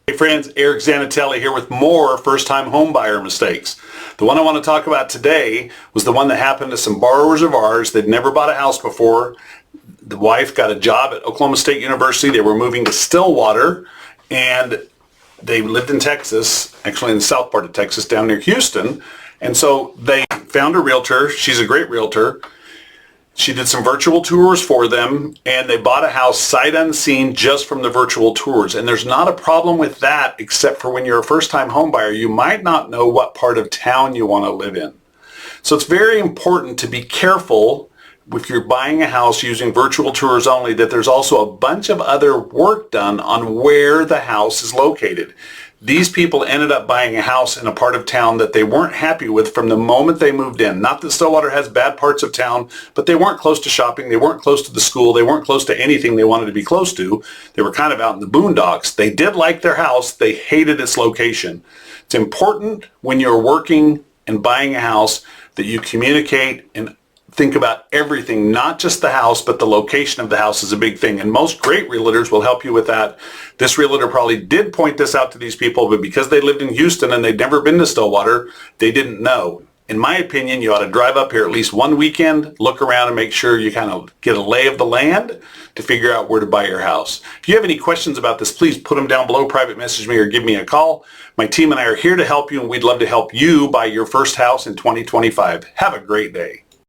Hey friends, Eric Zanatelli here with more first-time home buyer mistakes. The one I want to talk about today was the one that happened to some borrowers of ours. They'd never bought a house before. The wife got a job at Oklahoma State University. They were moving to Stillwater, and they lived in Texas, actually in the south part of Texas, down near Houston. And so they found a realtor. She's a great realtor. She did some virtual tours for them, and they bought a house sight unseen just from the virtual tours. And there's not a problem with that, except for when you're a first-time home buyer, you might not know what part of town you want to live in. So it's very important to be careful if you're buying a house using virtual tours only, that there's also a bunch of other work done on where the house is located. These people ended up buying a house in a part of town that they weren't happy with from the moment they moved in. Not that Stillwater has bad parts of town, but they weren't close to shopping. They weren't close to the school. They weren't close to anything they wanted to be close to. They were kind of out in the boondocks. They did like their house. They hated its location. It's important when you're working and buying a house that you communicate and think about everything, not just the house, but the location of the house is a big thing. And most great realtors will help you with that. This realtor probably did point this out to these people, but because they lived in Houston and they'd never been to Stillwater, they didn't know. In my opinion, you ought to drive up here at least one weekend, look around and make sure you kind of get a lay of the land to figure out where to buy your house. If you have any questions about this, please put them down below, private message me, or give me a call. My team and I are here to help you, and we'd love to help you buy your first house in 2025. Have a great day.